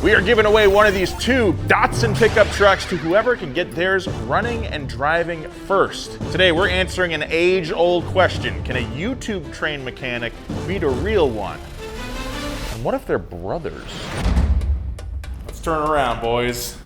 We are giving away one of these 2 Datsun pickup trucks to whoever can get theirs running and driving first. Today we're answering an age-old question. Can a YouTube trained mechanic beat a real one? And what if they're brothers? Let's turn around, boys.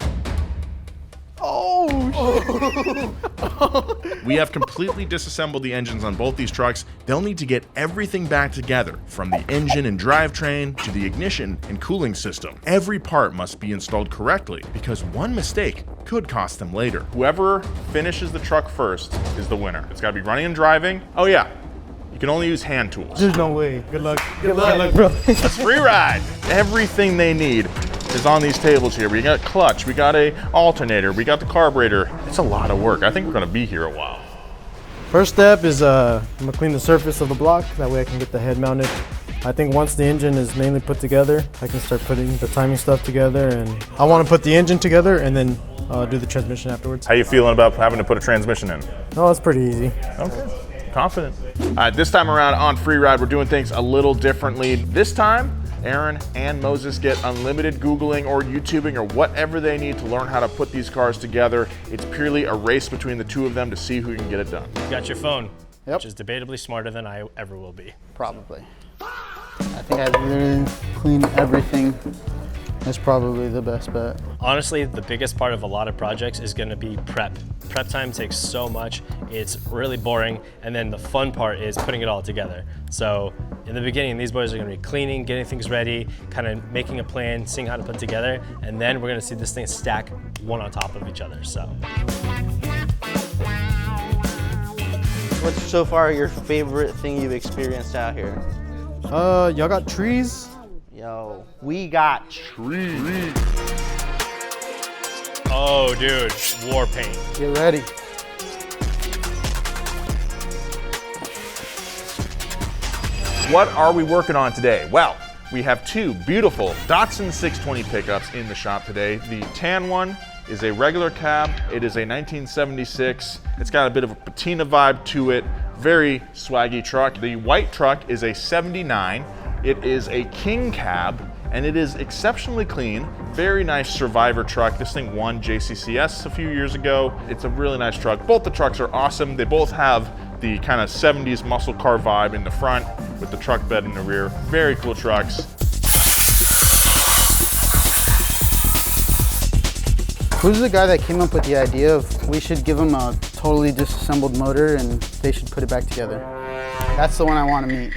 We have completely disassembled the engines on both these trucks. They'll need to get everything back together, from the engine and drivetrain to the ignition and cooling system. Every part must be installed correctly, because one mistake could cost them later. Whoever finishes the truck first is the winner. It's gotta be running and driving. Oh yeah, you can only use hand tools. There's no way. Good luck. Good luck, bro. It's free ride. Everything they need is on these tables here. We got clutch, we got a alternator, we got the carburetor. It's a lot of work. I think we're gonna be here a while. First step is I'm gonna clean the surface of the block. That way I can get the head mounted. I think once the engine is mainly put together, I can start putting the timing stuff together. And I want to put the engine together and then do the transmission afterwards. How you feeling about having to put a transmission in? Oh, it's pretty easy. Okay, confident. This time around on Free Ride, we're doing things a little differently. This time, Aaron and Moses get unlimited Googling or YouTubing or whatever they need to learn how to put these cars together. It's purely a race between the 2 of them to see who can get it done. You got your phone, Yep. which is debatably smarter than I ever will be. Probably. I think I literally clean everything. That's probably the best bet. Honestly, the biggest part of a lot of projects is gonna be prep. Prep time takes so much, it's really boring, and then the fun part is putting it all together. So in the beginning, these boys are gonna be cleaning, getting things ready, kind of making a plan, seeing how to put it together, and then we're gonna see this thing stack one on top of each other, so. What's so far your favorite thing you've experienced out here? Y'all got trees? Yo, we got trees. Oh, dude, war paint. Get ready. What are we working on today? Well, we have 2 beautiful Datsun 620 pickups in the shop today. The tan one is a regular cab. It is a 1976. It's got a bit of a patina vibe to it. Very swaggy truck. The white truck is a 79. It is a king cab, and it is exceptionally clean. Very nice survivor truck. This thing won JCCS a few years ago. It's a really nice truck. Both the trucks are awesome. They both have the kind of 70s muscle car vibe in the front with the truck bed in the rear. Very cool trucks. Who's the guy that came up with the idea of we should give them a totally disassembled motor and they should put it back together? That's the one I want to meet.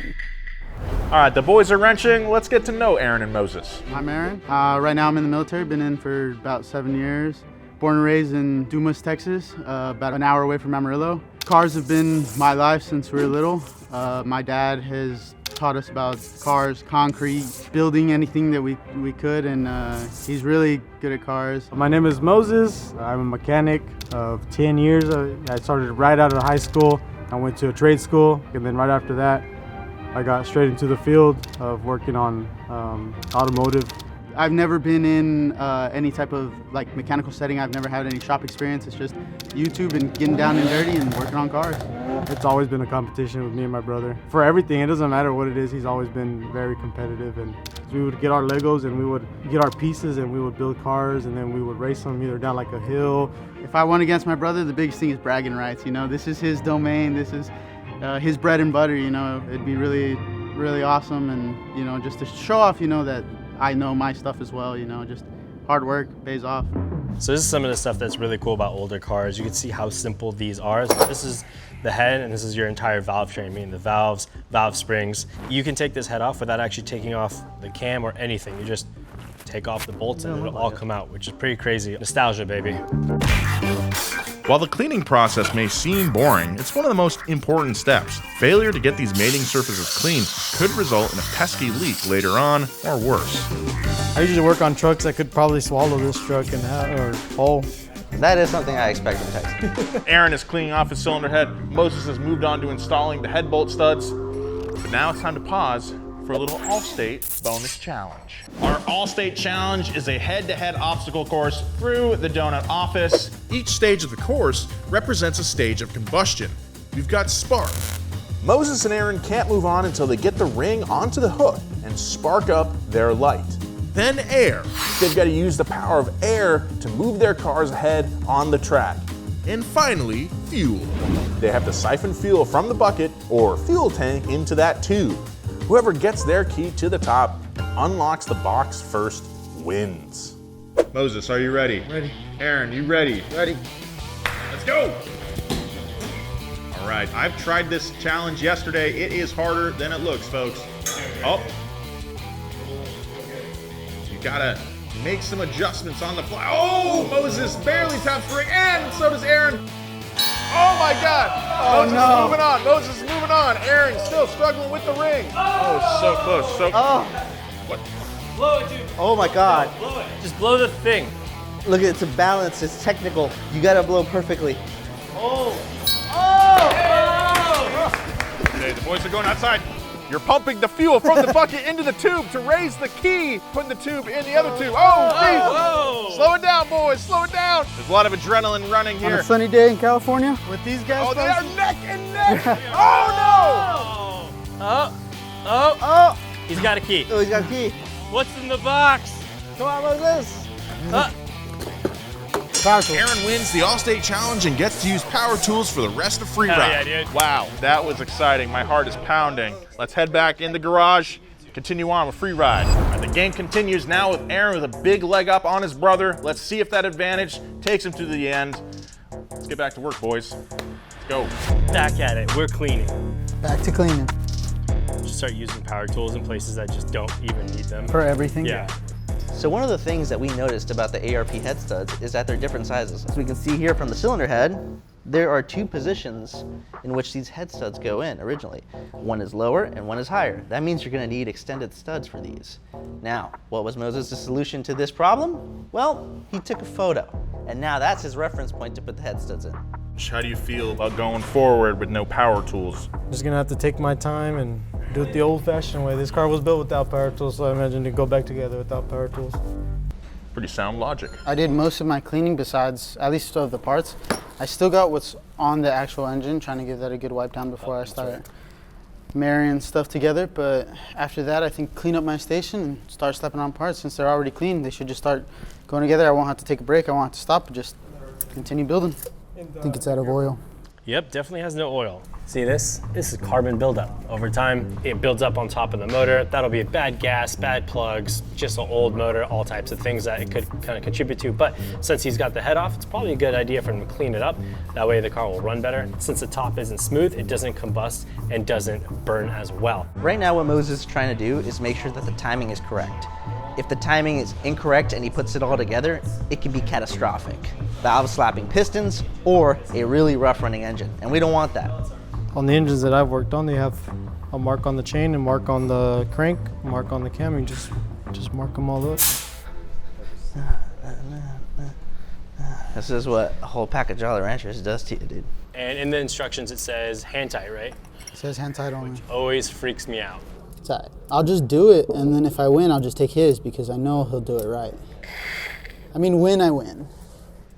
All right, the boys are wrenching. Let's get to know Aaron and Moses. I'm Aaron. Right now I'm in the military, been in for about 7 years. Born and raised in Dumas, Texas, about an hour away from Amarillo. Cars have been my life since we were little. My dad has taught us about cars, concrete, building anything that we could, and he's really good at cars. My name is Moses. I'm a mechanic of 10 years. I started right out of high school. I went to a trade school, and then right after that, I got straight into the field of working on automotive. I've never been in any type of like mechanical setting. I've never had any shop experience. It's just YouTube and getting down and dirty and working on cars. It's always been a competition with me and my brother. For everything, it doesn't matter what it is, he's always been very competitive. And we would get our Legos and we would get our pieces and we would build cars and then we would race them either down like a hill. If I won against my brother, the biggest thing is bragging rights. You know, this is his domain. This is his bread and butter. You know, it'd be really, really awesome. And, you know, just to show off, you know, that I know my stuff as well, you know, just hard work pays off. So this is some of the stuff that's really cool about older cars. You can see how simple these are. So this is the head and this is your entire valve train, meaning the valves, valve springs. You can take this head off without actually taking off the cam or anything. You just take off the bolts and it'll all come out, which is pretty crazy. Nostalgia, baby. While the cleaning process may seem boring, it's one of the most important steps. Failure to get these mating surfaces clean could result in a pesky leak later on, or worse. I usually work on trucks that could probably swallow this truck and or whole. That is something I expect from Texas. Aaron is cleaning off his cylinder head. Moses has moved on to installing the head bolt studs. But now it's time to pause for a little Allstate bonus challenge. Our Allstate challenge is a head-to-head obstacle course through the donut office. Each stage of the course represents a stage of combustion. We've got spark. Moses and Aaron can't move on until they get the ring onto the hook and spark up their light. then air. They've got to use the power of air to move their cars ahead on the track. And finally, fuel. They have to siphon fuel from the bucket or fuel tank into that tube. Whoever gets their key to the top and unlocks the box first wins. Moses, are you ready? Ready. Aaron, you ready? Ready. Let's go! All right, I've tried this challenge yesterday. It is harder than it looks, folks. Oh. You gotta make some adjustments on the fly. Oh, Moses barely taps the ring, and so does Aaron. Oh my God! Moses is moving on. Moses is moving on. Aaron still struggling with the ring. Oh, so close. So. Oh. What? Blow it, dude. Oh my God. Blow it. Just blow the thing. Look, it's a balance, it's technical. You gotta blow perfectly. Okay, the boys are going outside. You're pumping the fuel from the bucket into the tube to raise the key, putting the tube in the other tube. Oh, geez. Whoa. Slow it down, boys, slow it down. There's a lot of adrenaline running On here. a sunny day in California with these guys. Oh, they are neck and neck. Oh, Oh. He's got a key. Oh, he's got a key. What's in the box? Come on, Moses. Power no. tool. Aaron wins the All-State Challenge and gets to use power tools for the rest of free Hell ride. yeah, dude. Wow, that was exciting. My heart is pounding. Let's head back in the garage, continue on with free ride. And the game continues now with Aaron with a big leg up on his brother. Let's see if that advantage takes him to the end. Let's get back to work, boys. Let's go. Back at it. We're cleaning. Back to cleaning. Just start using power tools in places that just don't even need them. For everything. Yeah. So one of the things that we noticed about the ARP head studs is that they're different sizes. As we can see here from the cylinder head, there are two positions in which these head studs go in originally. One is lower and one is higher. That means you're gonna need extended studs for these. Now, what was Moses' solution to this problem? Well, he took a photo, and now that's his reference point to put the head studs in. How do you feel about going forward with no power tools? Just gonna have to take my time and do it the old-fashioned way. This car was built without power tools, so I imagine it go back together without power tools. Pretty sound logic. I did most of my cleaning besides, at least of the parts. I still got what's on the actual engine, trying to give that a good wipe down before I start marrying stuff together. But after that, I think clean up my station and start slapping on parts. Since they're already clean, they should just start going together. I won't have to take a break. I won't have to stop, just continue building. I think it's out of oil. Yep, definitely has no oil. See this? This is carbon buildup. Over time, it builds up on top of the motor. That'll be bad gas, bad plugs, just an old motor, all types of things that it could kind of contribute to. But since he's got the head off, it's probably a good idea for him to clean it up. That way the car will run better. Since the top isn't smooth, it doesn't combust and doesn't burn as well. Right now what Moses is trying to do is make sure that the timing is correct. If the timing is incorrect and he puts it all together, it can be catastrophic. Valve slapping pistons or a really rough running engine, and we don't want that. On the engines that I've worked on, they have a mark on the chain, a mark on the crank, a mark on the cam, and just mark them all up. This is what a whole pack of Jolly Ranchers does to you, dude. And in the instructions it says hand tight, right? It says hand tight only. Always freaks me out. It's all right. I'll just do it, and then if I win, I'll just take his because I know he'll do it right. I mean, when I win.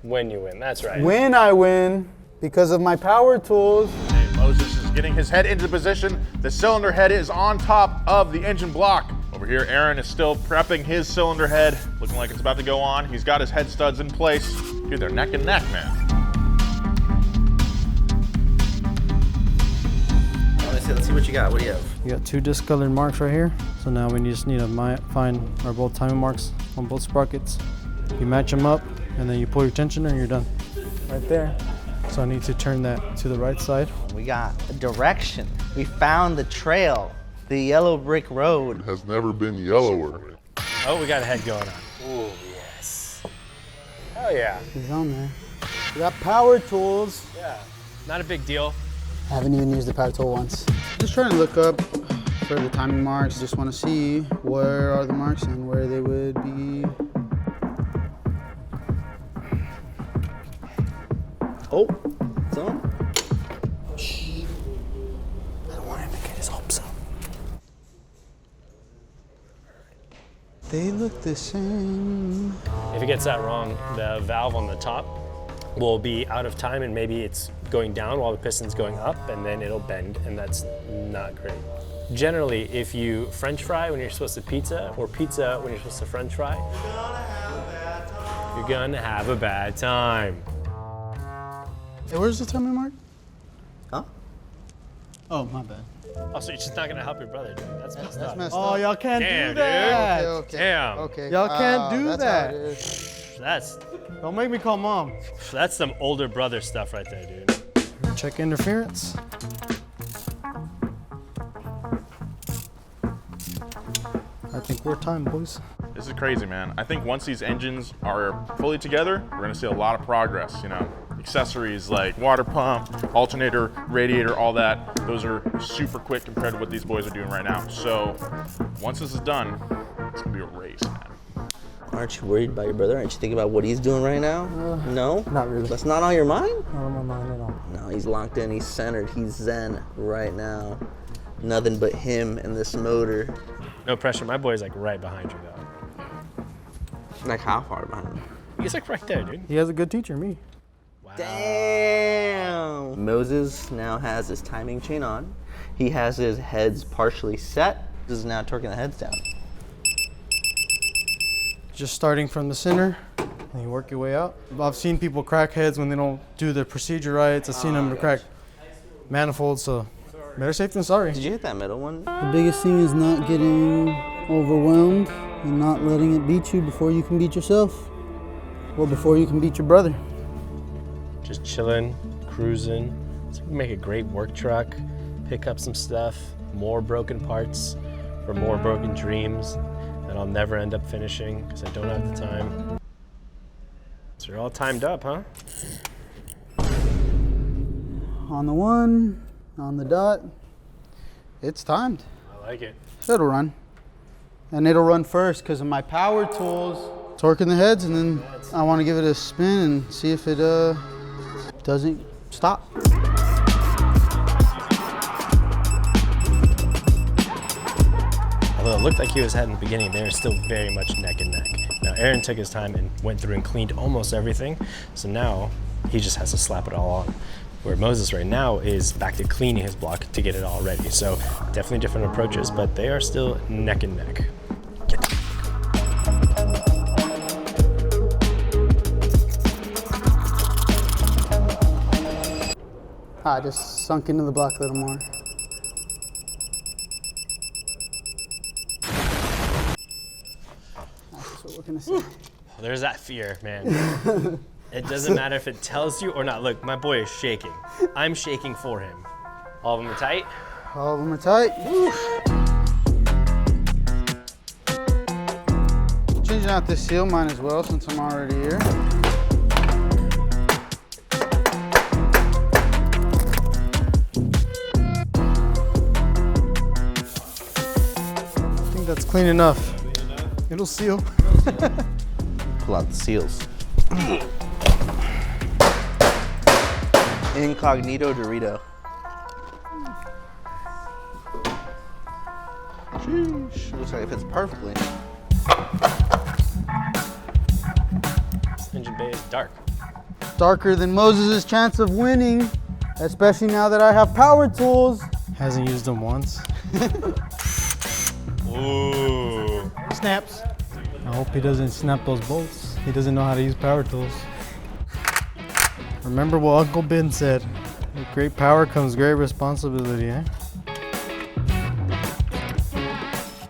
When you win, that's right. When I win, because of my power tools. Okay, Moses is getting his head into position. The cylinder head is on top of the engine block. Over here, Aaron is still prepping his cylinder head, looking like it's about to go on. He's got his head studs in place. Dude, they're neck and neck, man. Let's see what you got. What do you have? You got two discolored marks right here. So now we just need to find our both timing marks on both sprockets. You match them up, and then you pull your tensioner and you're done. Right there. So I need to turn that to the right side. We got a direction. We found the trail, the yellow brick road. Has never been yellower. Oh, we got a head going on. Ooh, yes. Oh yeah. He's on there. We got power tools. Yeah. Not a big deal. Haven't even used the power tool once. Just trying to look up for the timing marks. Just want to see where are the marks and where they would be. Oh, it's on. Shh. I don't want him to get his hopes up. They look the same. If it gets that wrong, the valve on the top will be out of time and maybe it's going down while the piston's going up and then it'll bend and that's not great. Generally, if you French fry when you're supposed to pizza, or pizza when you're supposed to French fry, you're gonna have a bad time. Hey, where's the timing mark? Huh? Oh, my bad. Oh, so you're just not gonna help your brother, dude. That's messed That's up. messed Oh, up. y'all can't Damn, do dude. that. Okay. Damn. Okay. Y'all can't do that's that. how it is. Don't make me call mom. That's some older brother stuff right there, dude. Check interference. I think we're time, boys. This is crazy, man. I think once these engines are fully together, we're gonna see a lot of progress, you know. Accessories like water pump, alternator, radiator, all that, those are super quick compared to what these boys are doing right now. So once this is done, it's gonna be a race, man. Aren't you worried about your brother? Aren't you thinking about what he's doing right now? No? Not really. That's not on your mind? Not on my mind at all. No, he's locked in, he's centered, he's zen right now. Nothing but him and this motor. No pressure. My boy's like right behind you, though. Like how far behind him? He's like right there, dude. He has a good teacher, me. Wow. Damn! Moses now has his timing chain on. He has his heads partially set. This is now torquing the heads down. Just starting from the center, and you work your way out. I've seen people crack heads when they don't do the procedure right. I've seen them crack manifolds, so better safe than sorry. Did you hit that middle one? The biggest thing is not getting overwhelmed and not letting it beat you before you can beat yourself or before you can beat your brother. Just chilling, cruising. So we can make a great work truck, pick up some stuff, more broken parts for more broken dreams that I'll never end up finishing because I don't have the time. So you're all timed up, huh? On the one, on the dot. It's timed. I like it. It'll run. And it'll run first because of my power tools. Torquing the heads, and then I want to give it a spin and see if it doesn't stop. Although it looked like he was ahead in the beginning, they were still very much neck and neck. Now Aaron took his time and went through and cleaned almost everything, so now he just has to slap it all on. Where Moses right now is back to cleaning his block to get it all ready. So definitely different approaches, but they are still neck and neck. I just sunk into the block a little more. That's what we're gonna say. There's that fear, man. It doesn't matter if it tells you or not. Look, my boy is shaking. I'm shaking for him. All of them are tight. All of them are tight. Changing out this seal, mine as well, since I'm already here. I think that's clean enough. It'll seal. Pull out the seals. Incognito Dorito. Sheesh. Looks like it fits perfectly. This engine bay is dark. Darker than Moses' chance of winning, especially now that I have power tools. Hasn't used them once. Ooh. Snaps. I hope he doesn't snap those bolts. He doesn't know how to use power tools. Remember what Uncle Ben said. With great power comes great responsibility, eh?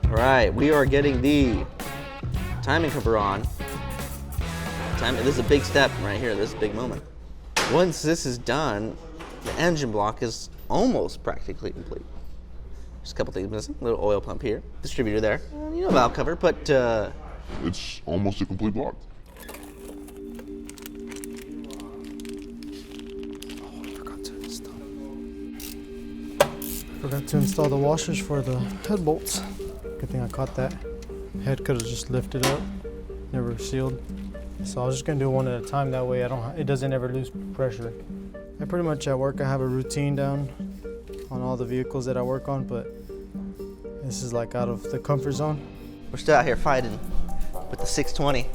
All right, we are getting the timing cover on. This is a big step right here. This is a big moment. Once this is done, the engine block is almost practically complete. Just a couple things missing. A little oil pump here, distributor there, and you know, valve cover, but It's almost a complete block. Forgot to install the washers for the head bolts. Good thing I caught that. Head could have just lifted up, never sealed. So I was just gonna do one at a time. That way it doesn't ever lose pressure. I pretty much at work I have a routine down on all the vehicles that I work on, but this is like out of the comfort zone. we're still out here fighting with the 620,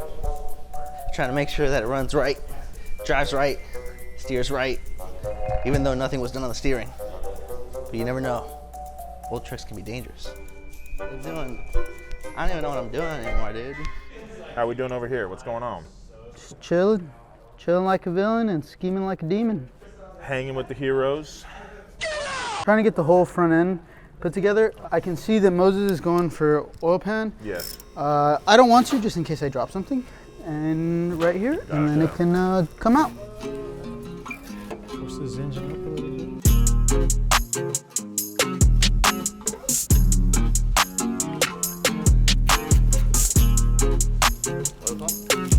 trying to make sure that it runs right, drives right, steers right, even though nothing was done on the steering. But you never know. Old tricks can be dangerous. I don't even know what I'm doing anymore, dude. How are we doing over here? What's going on? Just chilling like a villain and scheming like a demon. Hanging with the heroes. Trying to get the whole front end put together. I can see that Moses is going for oil pan. Yes. I don't want to, just in case I drop something. And right here, and then it can come out. Push this engine up a little bit.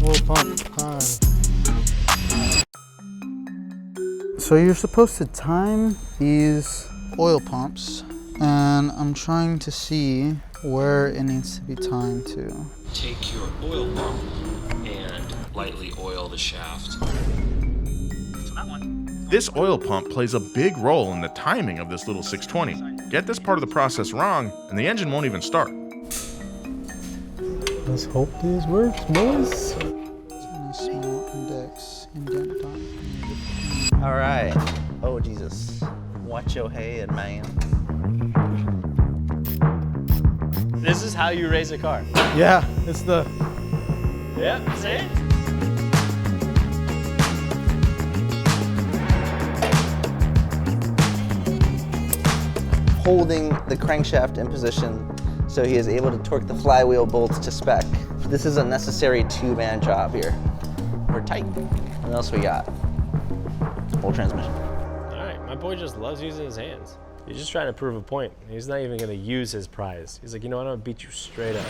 Oil pump time. So you're supposed to time these oil pumps, and I'm trying to see where it needs to be timed to. Take your oil pump and lightly oil the shaft. This oil pump plays a big role in the timing of this little 620. Get this part of the process wrong, and the engine won't even start. Let's hope this works, boys. And a small index indent on. All right. Oh, Jesus. Watch your head, man. This is how you raise a car. Yeah, it's the. Yeah, see? Holding the crankshaft in position so he is able to torque the flywheel bolts to spec. This is a necessary two-man job here. We're tight. What else we got? Full transmission. All right, my boy just loves using his hands. He's just trying to prove a point. He's not even gonna use his prize. He's like, you know what, I'm gonna beat you straight up.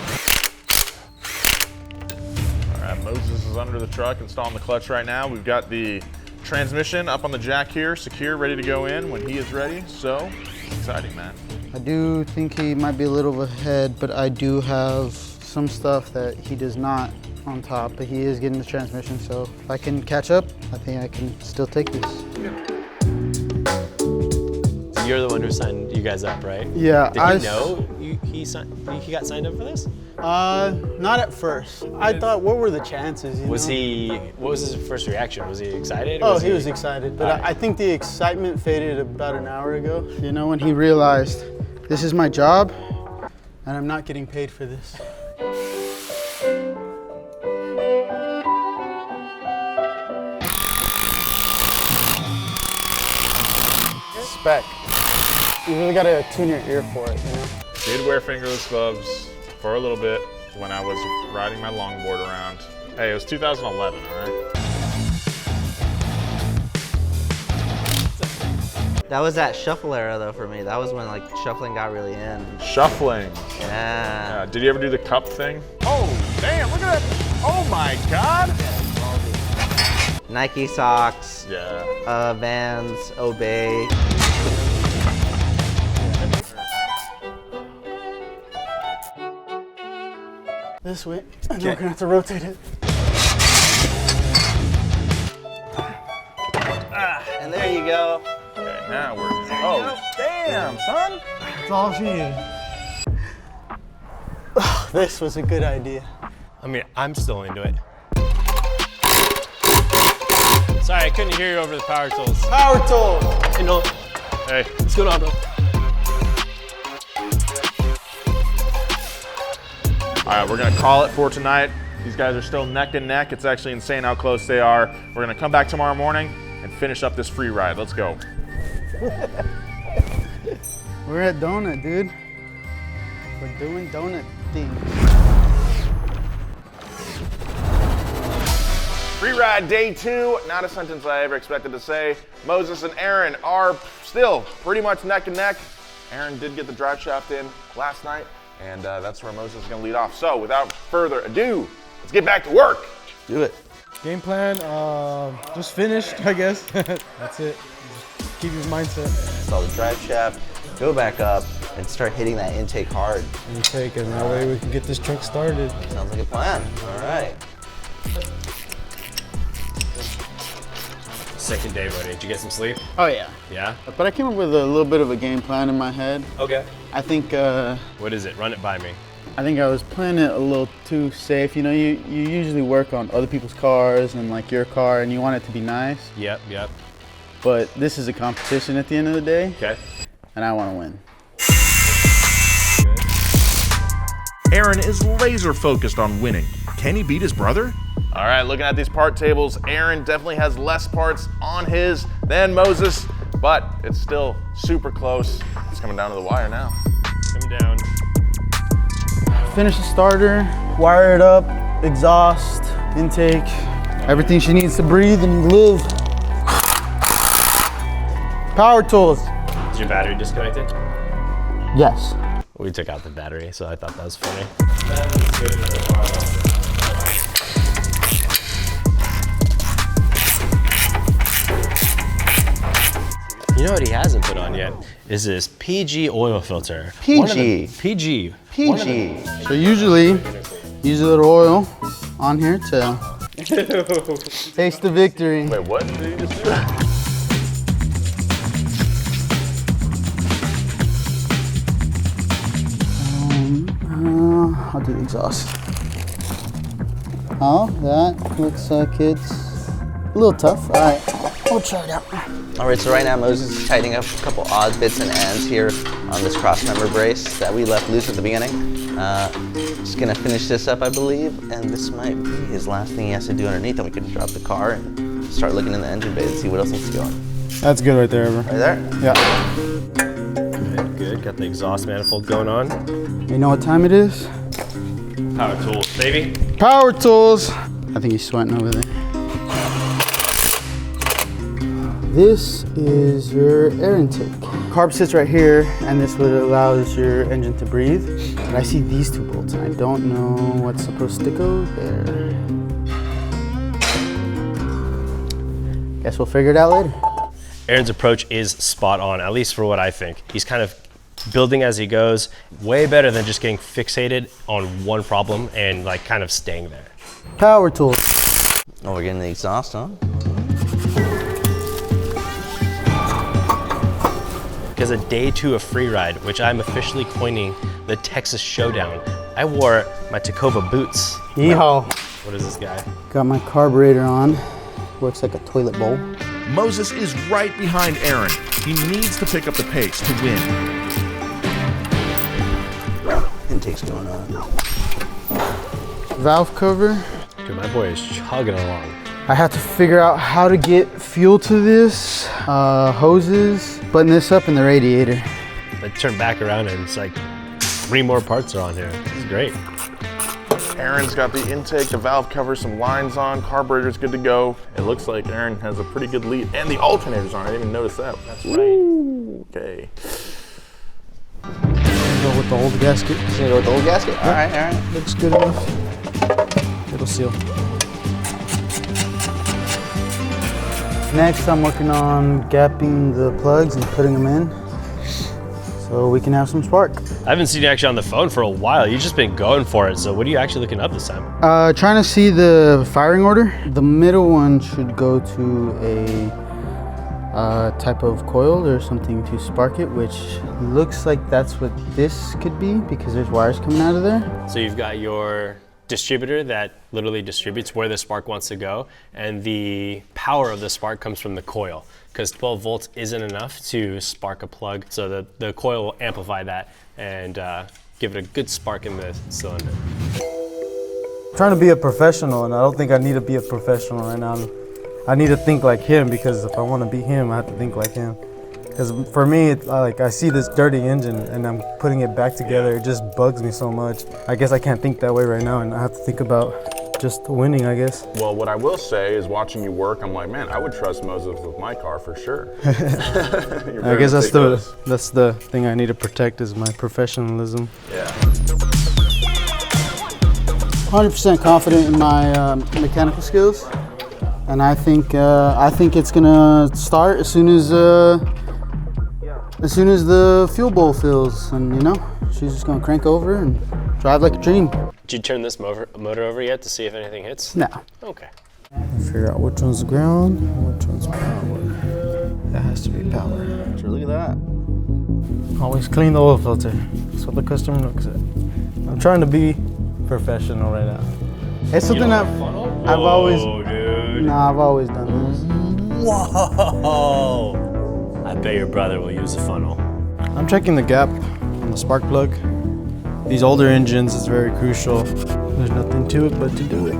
All right, Moses is under the truck, installing the clutch right now. We've got the transmission up on the jack here, secure, ready to go in when he is ready. So, exciting, man. I do think he might be a little ahead, but I do have some stuff that he does not on top, but he is getting the transmission, so if I can catch up, I think I can still take this. You're the one who signed you guys up, right? Yeah. Did he know he got signed up for this? Not at first. I thought, what were the chances? What was his first reaction? Was he excited? Oh, he was excited, but Alright. I think the excitement faded about an hour ago. You know, when he realized this is my job, And I'm not getting paid for this. Spec. You really gotta tune your ear for it, you know? Did wear fingerless gloves for a little bit when I was riding my longboard around. Hey, it was 2011, all right? That was that shuffle era though for me. That was when like shuffling got really in. Shuffling. Yeah. Did you ever do the cup thing? Oh, damn, look at that. Oh my God. Nike socks, Yeah. Vans, Obey. This way, and then we're gonna have to rotate it. And there you go. Okay, now we're, oh, damn, son. That's all she needed. This was a good idea. I mean, I'm still into it. Sorry, I couldn't hear you over the power tools. Power tool! Hey, no. Hey, What's going on, bro? all right, we're gonna call it for tonight. These guys are still neck and neck. It's actually insane how close they are. We're gonna come back tomorrow morning and finish up this free ride. Let's go. we're at Donut, dude. We're doing donut things. Free ride day 2, not a sentence I ever expected to say. Moses and Aaron are still pretty much neck and neck. Aaron did get the drive shaft in last night, and that's where Moses is gonna lead off. So without further ado, let's get back to work. Do it. Game plan, just finished, I guess. That's it. Just keep your mindset. Install the drive shaft, go back up, and start hitting that intake hard. And take it, and that way we can get this truck started. Sounds like a plan. All right. Second day, buddy. Did you get some sleep? Oh yeah. Yeah? But I came up with a little bit of a game plan in my head. Okay. I think What is it? Run it by me. I was playing it a little too safe. You know, you usually work on other people's cars and like your car, and you want it to be nice. Yep. But this is a competition at the end of the day, Okay. and I want to win. Aaron is laser focused on winning. Can he beat his brother? All right, looking at these part tables, Aaron definitely has less parts on his than Moses, but it's still super close. It's coming down to the wire now. Coming down. Finish the starter, wire it up, exhaust, intake, everything she needs to breathe and live. Power tools. Is your battery disconnected? Yes. We took out the battery, so I thought that was funny. You know what he hasn't put on yet is this PG oil filter. PG. PG. PG. So usually, use a little oil on here to taste the victory. Wait, what did you just do? I'll do the exhaust. Oh, that looks like it's a little tough. All right, we'll try it out. All right, so right now Moses is tightening up a couple odd bits and ends here on this cross-member brace that we left loose at the beginning. Just gonna finish this up, I believe, and this might be his last thing he has to do underneath, and we can drop the car and start looking in the engine bay and see what else needs to go on. That's good right there, Ever. Right there? Yeah. Good. Got the exhaust manifold going on. You know what time it is? Power tools, baby. Power tools. I think he's sweating over there. This is your air intake. Carb sits right here, and this what allows your engine to breathe. But I see these two bolts, and I don't know what's supposed to go there. Guess we'll figure it out later. Aaron's approach is spot on, at least for what I think. He's kind of building as he goes, way better than just getting fixated on one problem and like kind of staying there. Power tools. Oh, we're getting the exhaust on. Because a day two of free ride, which I'm officially coining the Texas Showdown, I wore my Tacova boots. Yeehaw. What is this guy? Got my carburetor on. Works like a toilet bowl. Moses is right behind Aaron. He needs to pick up the pace to win. Intake's going on. Valve cover. Dude, my boy is chugging along. I have to figure out how to get fuel to this, hoses, button this up in the radiator. I turn back around and it's like 3 more parts are on here. This is great. Aaron's got the intake, the valve cover, some lines on, carburetor's good to go. It looks like Aaron has a pretty good lead, and the alternator's on. I didn't even notice that. That's right. Ooh, okay. Go with the old gasket. Just gonna go with the old gasket? All right. Looks good enough. It'll seal. Next, I'm working on gapping the plugs and putting them in so we can have some spark. I haven't seen you actually on the phone for a while. You've just been going for it. So what are you actually looking up this time? Trying to see the firing order. The middle one should go to a type of coil or something to spark it, which looks like that's what this could be because there's wires coming out of there. So you've got your distributor that literally distributes where the spark wants to go, and the power of the spark comes from the coil, because 12 volts isn't enough to spark a plug, so the coil will amplify that and give it a good spark in the cylinder. I'm trying to be a professional, and I don't think I need to be a professional right now. I need to think like him, because if I want to be him, I have to think like him. Because for me, it's like I see this dirty engine and I'm putting it back together. It just bugs me so much. I guess I can't think that way right now, and I have to think about just winning, I guess. Well, what I will say is watching you work, I'm like, man, I would trust Moses with my car for sure. I guess that's the thing I need to protect is my professionalism. Yeah. 100% confident in my mechanical skills, and I think it's gonna start as soon as the fuel bowl fills, and you know, she's just gonna crank over and drive like a dream. Did you turn this motor over yet to see if anything hits? No. Okay. Figure out which one's ground and which one's power. That has to be power. Sure, look at that. Always clean the oil filter. That's what the customer looks at. I'm trying to be professional right now. It's something that I've always done this. Whoa! I bet your brother will use a funnel. I'm checking the gap on the spark plug. These older engines is very crucial. There's nothing to it but to do it.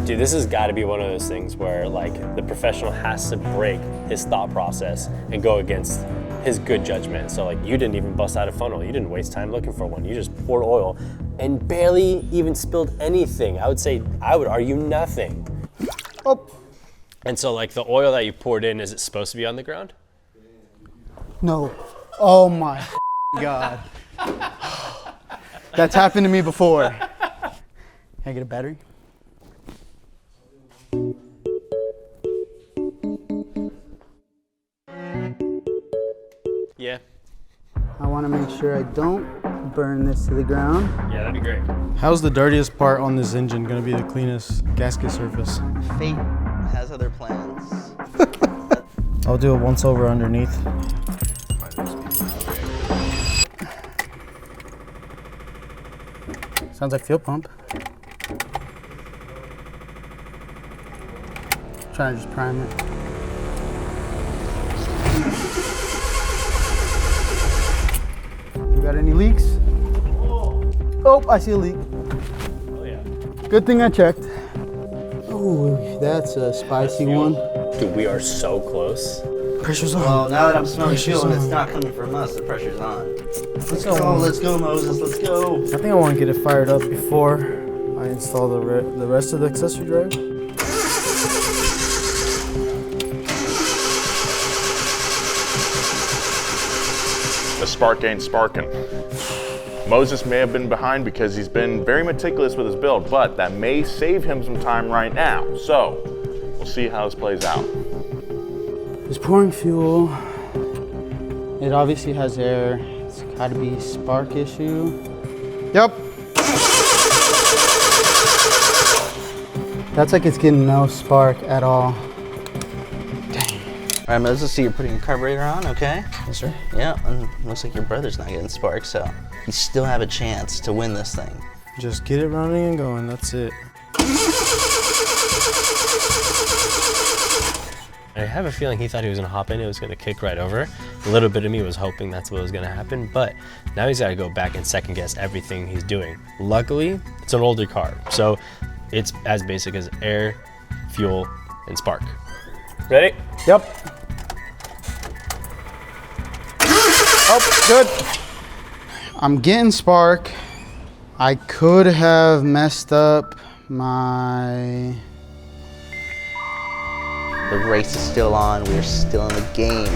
Dude, this has got to be one of those things where like the professional has to break his thought process and go against his good judgment. So like you didn't even bust out a funnel. You didn't waste time looking for one. You just poured oil and barely even spilled anything. I would argue nothing. Oh. And so like the oil that you poured in, is it supposed to be on the ground? No. Oh my God. That's happened to me before. Can I get a battery? Yeah. I want to make sure I don't burn this to the ground. Yeah, that'd be great. How's the dirtiest part on this engine gonna be the cleanest gasket surface? Fate has other plans. I'll do it once over underneath. Sounds like fuel pump. Trying to just prime it. We got any leaks? Oh, I see a leak. Oh yeah. Good thing I checked. Oh, that's a spicy one. Dude, we are so close. Pressure's on. Well, now that I'm smelling Pressure's fuel and it's on. not coming from us, the pressure's on. Let's go, Moses, let's go. I think I want to get it fired up before I install the rest of the accessory drive. The spark ain't sparking. Moses may have been behind because he's been very meticulous with his build, but that may save him some time right now. So we'll see how this plays out. It's pouring fuel. It obviously has air. It's got to be a spark issue. Yep. That's like it's getting no spark at all. All right, Moses, so you're putting your carburetor on, okay? Yes, sir. Yeah, and looks like your brother's not getting sparks, so you still have a chance to win this thing. Just get it running and going. That's it. I have a feeling he thought he was gonna hop in, it was gonna kick right over. A little bit of me was hoping that's what was gonna happen, but now he's gotta go back and second guess everything he's doing. Luckily, it's an older car, so it's as basic as air, fuel, and spark. Ready? Yep. Oh, good. I'm getting spark. I could have messed up my... The race is still on, we're still in the game.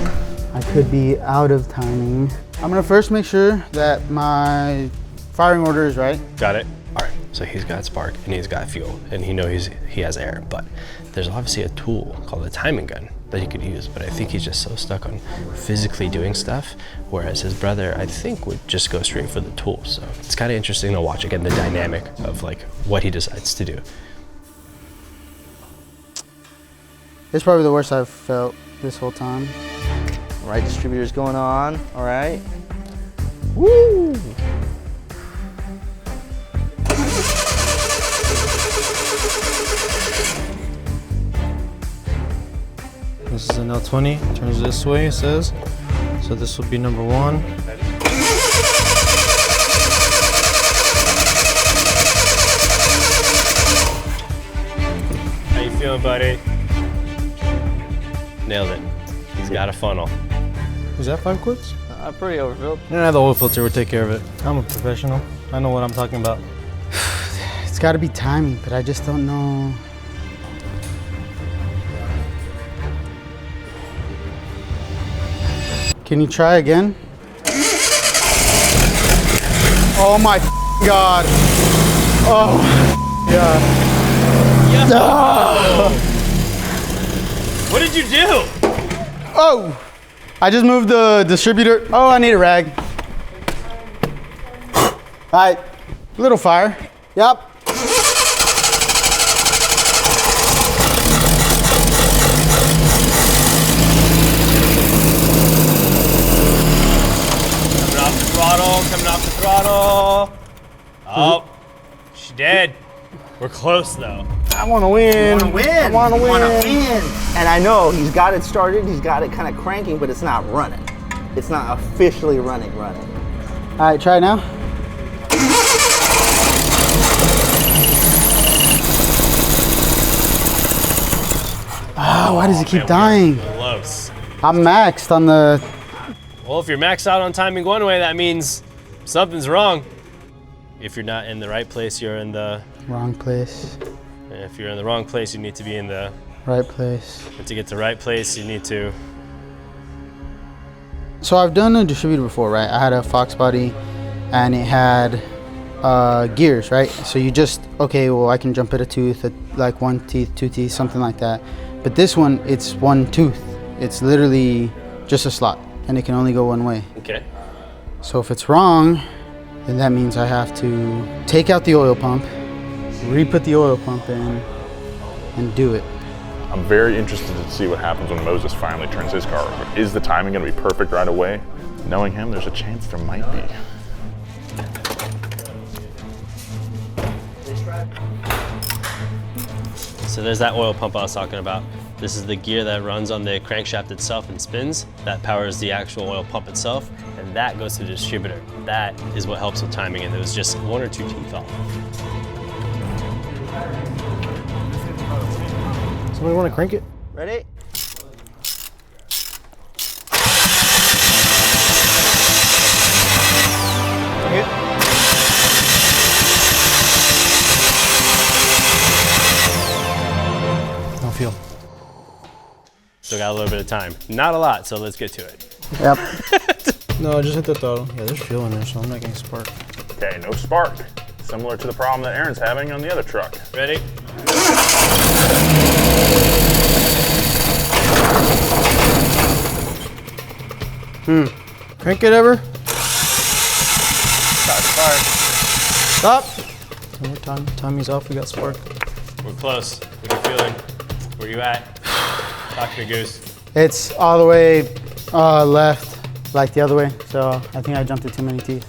I could be out of timing. I'm gonna first make sure that my firing order is right. Got it? All right, so he's got spark and he's got fuel and he knows he has air, but there's obviously a tool called a timing gun that he could use, but I think he's just so stuck on physically doing stuff, whereas his brother, I think, would just go straight for the tool. So it's kind of interesting to watch, again, the dynamic of like what he decides to do. It's probably the worst I've felt this whole time. All right, distributor's going on, all right. Woo! This is an L20. Turns this way, it says. So this will be number 1. How you feeling, buddy? Nailed it. He's got a funnel. Is that 5 quarts? Pretty overfilled. Yeah, the oil filter would take care of it. I'm a professional. I know what I'm talking about. It's gotta be timing, but I just don't know. Can you try again? Oh my God. Oh God. What did you do? Oh, I just moved the distributor. Oh, I need a rag. All right, little fire. Yep. Coming off the throttle. Oh, she's dead. We're close though. I want to win. I want to win. And I know he's got it started, he's got it kind of cranking, but it's not running. It's not officially running. All right, try it now. Oh, why does it keep dying? Close. I'm maxed on the. Well, if you're maxed out on timing one way, that means something's wrong. If you're not in the right place, you're in the Wrong place. And if you're in the wrong place, you need to be in the Right place. And to get to the right place, you need to. So I've done a distributor before, right? I had a Fox body and it had gears, right? So you just, okay, well, I can jump at a tooth, at like 1 teeth, 2 teeth, something like that. But this one, it's 1 tooth. It's literally just a slot and it can only go one way. Okay. So if it's wrong, then that means I have to take out the oil pump, re-put the oil pump in, and do it. I'm very interested to see what happens when Moses finally turns his car over. Is the timing going to be perfect right away? Knowing him, there's a chance there might be. So there's that oil pump I was talking about. This is the gear that runs on the crankshaft itself and spins. That powers the actual oil pump itself, and that goes to the distributor. That is what helps with timing, and there was just 1 or 2 teeth off. Somebody want to crank it? Ready? No feel. Still got a little bit of time. Not a lot, so let's get to it. Yep. No, just hit the throttle. Yeah, there's fuel in there, so I'm not getting spark. Okay, no spark. Similar to the problem that Aaron's having on the other truck. Ready? Crank it ever? Fire. Stop! One more time. Timing's off. We got spark. We're close. What are you feeling? Where you at? Talk to me, Goose. It's all the way left, like the other way. So I think I jumped at too many teeth.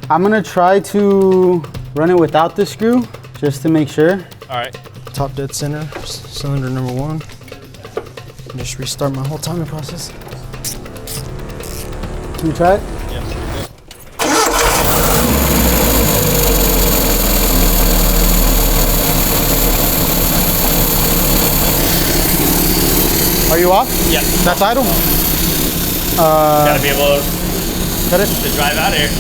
I'm gonna try to run it without the screw, just to make sure. All right. Top dead center, cylinder number 1. And just restart my whole timing process. Can you try it? Yeah. Are you off? Yeah. That's idle. Gotta be able Cut it. to drive out of here.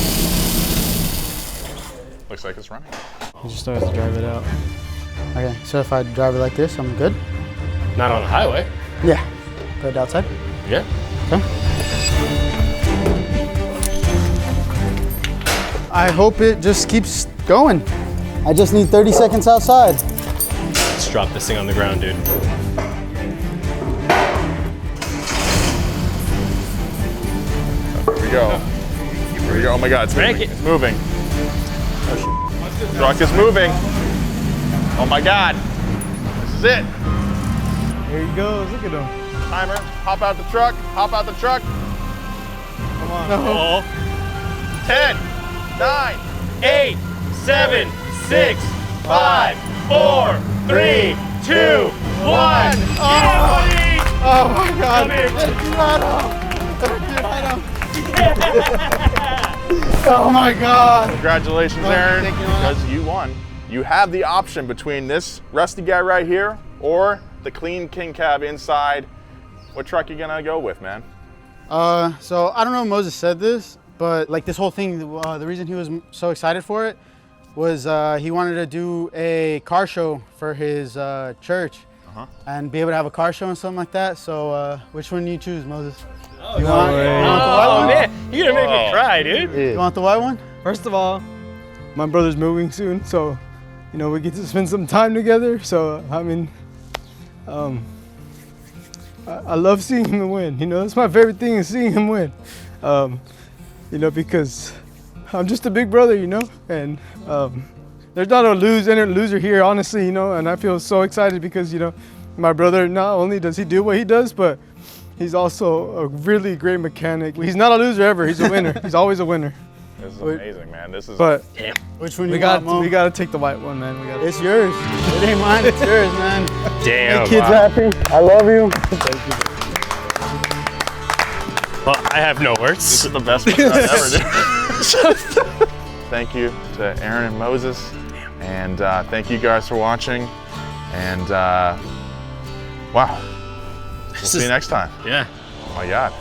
Looks like it's running. You just start to drive it out. Okay, so if I drive it like this, I'm good? Not on the highway. Yeah. Put it outside? Yeah. Okay. I hope it just keeps going. I just need 30 seconds outside. Let's drop this thing on the ground, dude. Here we go. Here we go. Oh my God, it's Crank moving. it. It's moving. Truck is moving. Oh my God. This is it. Here he goes. Look at him. Timer. Hop out the truck. Hop out the truck. Come on. Oh. 10, 9, 8, 7, 6, 5, 4, 3, 2, 1. Oh my God. Come here. Oh my God. Congratulations, Aaron. thank you. Because you won. You have the option between this rusty guy right here or the clean king cab inside. What truck you gonna go with, man? So I don't know if Moses said this, but like this whole thing, the reason he was so excited for it was he wanted to do a car show for his church and be able to have a car show and something like that. So which one do you choose, Moses? You want the white Oh one? man, you're gonna make me cry, dude. You want the white one? First of all, my brother's moving soon, so you know we get to spend some time together. So I mean, I love seeing him win. You know, that's my favorite thing is seeing him win. You know, because I'm just a big brother, you know, and there's not a loser here, honestly, you know. And I feel so excited because you know, my brother not only does he do what he does, but he's also a really great mechanic. He's not a loser ever. He's a winner. He's always a winner. This is amazing, man. This is. But Which one we you got want, Mo? we got to take the white one, man. We got. It's yours. It ain't mine. It's yours, man. Damn. Kids happy. I love you. Well, I have no This words. is the best one I've ever did. Thank you to Aaron and Moses, and thank you guys for watching. And wow, We'll see you next time. Yeah. Oh my God.